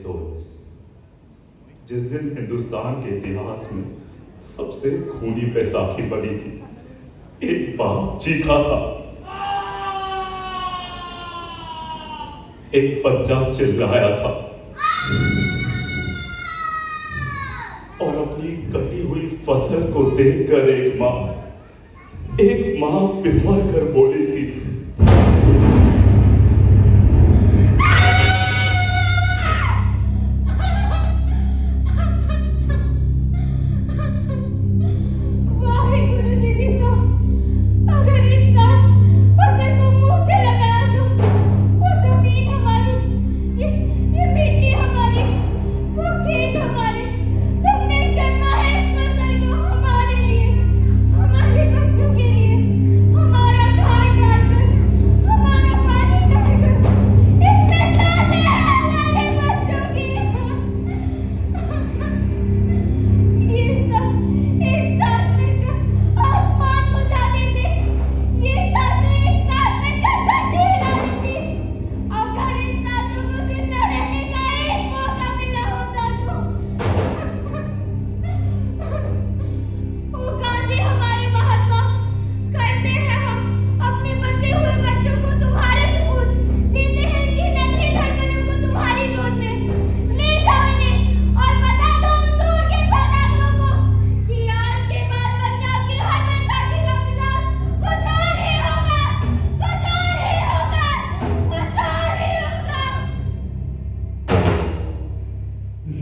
1919, जिस दिन हिंदुस्तान के इतिहास में सबसे खूनी बैसाखी बनी थी। एक बाप चीखा था, एक बच्चा चिल्लाया था और अपनी कटी हुई फसल को देखकर एक मां बिफर कर बोली थी,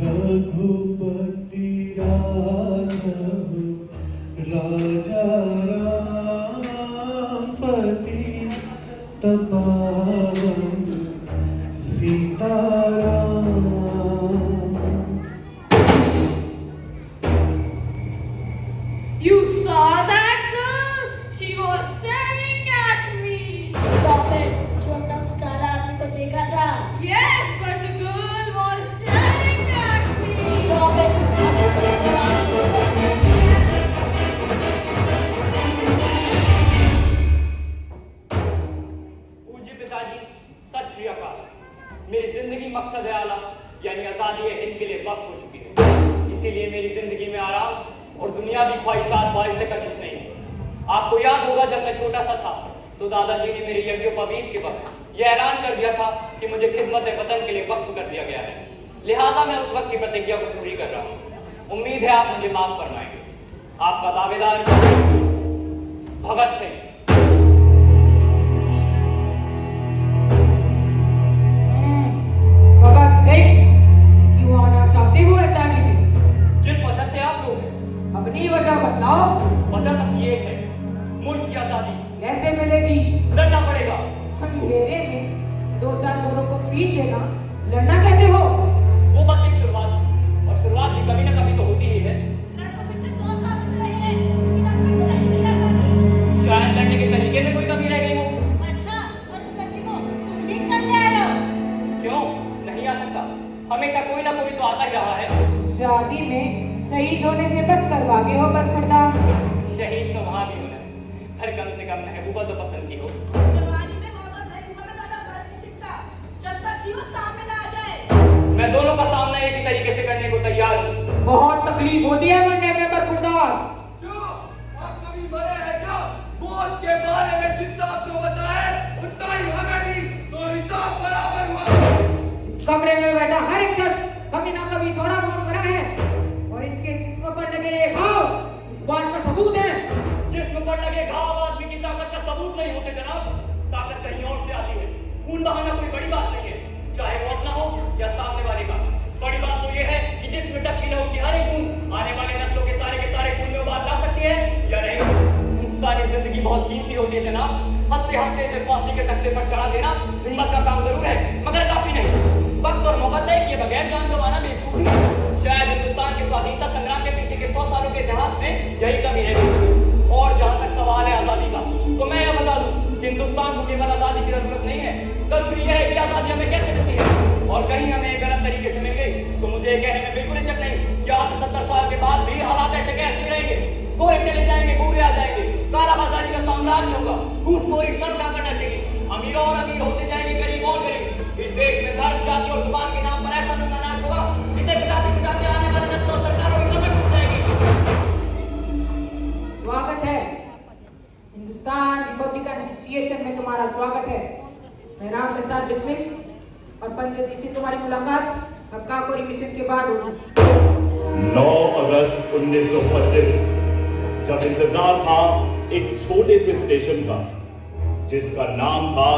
रघुपति राघव राजा Rampati तपावन Sitaram. You saw that girl? She was staring at me. Stop it! छोटा उस काला आदमी को देखा था? Yes, but the girl was staring at me. Stop it! पूज्य पिताजी, सत श्री अकाल। मेरी जिंदगी मकसद आला यानी आजादी हिंद के लिए वक्त हो चुकी है। इसीलिए मेरी जिंदगी में आराम और दुनियावी ख्वाहिशात बारिश कशिश नहीं है। आपको याद होगा जब मैं छोटा सा था तो दादाजी ने मेरे यज्ञोपवीत के वक्त यह ऐलान कर दिया था कि मुझे खिदमत वतन के लिए वक्फ कर दिया गया है। लिहाजा मैं उस वक्त की प्रतिज्ञा को पूरी कर रहा हूँ। उम्मीद है आप मुझे माफ फरमाएंगे। आपका दावेदार भगत सिंह। भगत सिंह, क्यों आना चाहते हो अचानक? जिस वजह से आप लोग हैं, अपनी वजह बतलाओ। वजह सब एक है, मुल्क की आजादी। कैसे मिलेगी? लड़ना पड़ेगा। अंधेरे में दो चार गोरों को पीट देना लड़ना कहते हो? वो बस एक शुरुआत थी और शुरुआत भी कभी ना कभी तो होती ही है। लड़कों पिछले 100 साल से रहे हैं, लेकिन अब तक तो नहीं मिली आजादी। शायद लड़ने के तरीके में कोई कमी रह गई हो। अच्छा, और उस लड़की को तुम ठीक कर ले आए हो? क्यों नहीं आ सकता? हमेशा कोई ना कोई तो आता ही रहा है। शादी में शहीद होने से बच कर भागे हो बरखुरदार। शहीद तो वहां भी होना है, पर कम से कम महबूबा तो पसंद की हो। जवानी में मौत और महबूबा में ज्यादा फर्क नहीं दिखता, जब तक कि वो सामने ना आ जाए। मैं दोनों का सामना एक ही तरीके से करने को तैयार हूँ। बहुत तकलीफ होती है मरने में बरखुरदार। क्यों? आप कभी मरे हैं क्या? मौत के बारे में जितना आपको बताए उतना ही हमें भी, तो हिसाब बराबर हुआ। इस कमरे में बैठा हर एक शख्स कभी ना कभी थोड़ा बहुत मरा है और इनके जिस्म पर लगे ये घाव इस बात का सबूत है। जिस्म पर लगे घाव आदमी की ताकत का सबूत नहीं होते जनाब। ताकत कहीं और से आती है। खून बहाना कोई बड़ी बात नहीं है, चाहे वो अपना हो या सामने वाले का। बड़ी बात तो ये है कि जिसमें टपकी न होगी हर एक खून आने वाले नस्लों के सारे खून में उबाल ला सकती है या नहीं। इंसानी जिंदगी बहुत कीमती होती है जनाब। हंसते हंसते इसे फांसी के तख्ते पर चढ़ा देना हिम्मत का काम जरूर है, मगर काफी नहीं। वक्त और मौका तय किए बगैर जान गंवाना बेवकूफी है। शायद हिंदुस्तान के स्वाधीनता संग्राम के पीछे के 100 सालों के इतिहास में यही कमी रह गई। और जहां तक सवाल है आजादी का, तो मैं यह बता दूं कि हिंदुस्तान को केवल आजादी की जरूरत नहीं है, जरूरी यह है कि आजादी हमें कैसे मिलती है। और कहीं हमें गलत तरीके से मिल गई तो मुझे कहने में बिल्कुल हिचक नहीं कि आज से 70 साल के बाद भी हालात ऐसे कैसे ही रहेंगे। गोरे चले जाएंगे, गोरे आ जाएंगे, कालाबाजारी का साम्राज्य होगा, घूसखोरी सब क्या करना चाहिए। अमीरों और अमीर होते जाएंगे, गरीब और गरीब। इस देश में धर्म, जाति और जुबान के नाम पर ऐसा धंधा ना एसोसिएशन में तुम्हारा स्वागत है। मैं राम प्रसाद बिस्मिल और पंडित जी से तुम्हारी मुलाकात अब काकोरी मिशन के बाद होगी। 9 अगस्त 1925 जब इंतजार था एक छोटे से स्टेशन का जिसका नाम था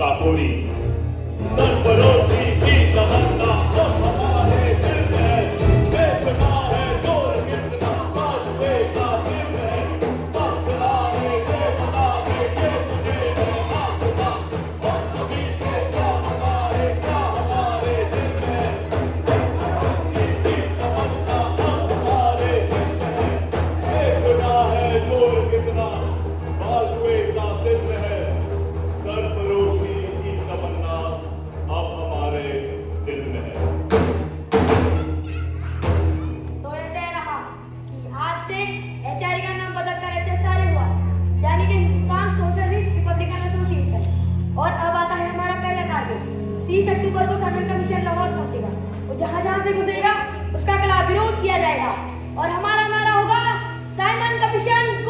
काकोरी। सरफरोशी की तमन्ना अब हमारे दिल में, बेपना है जोर कितना बाजुए का दिल है, बादला है बेपना है के तुझे है आसमां, और कभी से क्या हमारे दिल में, सरफरोशी की तमन्ना अब हमारे दिल में, बेपना है जोर कितना बाजुए का दिल है, सरफरोशी की तमन्ना अब हमारे दिल में है। तो ये तय रहा कि आज से एचआरई का नाम बदलकर एचएसआरए हुआ, यानी कि हिंदुस्तान सोशलिस्ट रिपब्लिकन एसोसिएशन। और अब आता है हमारा पहला टारगेट। 30 अक्टूबर को साइमन कमीशन लाहौर पहुंचेगा और जहां से गुजरेगा उसका खिलाफ विरोध किया जाएगा और हमारा नारा होगा साइमन कमीशन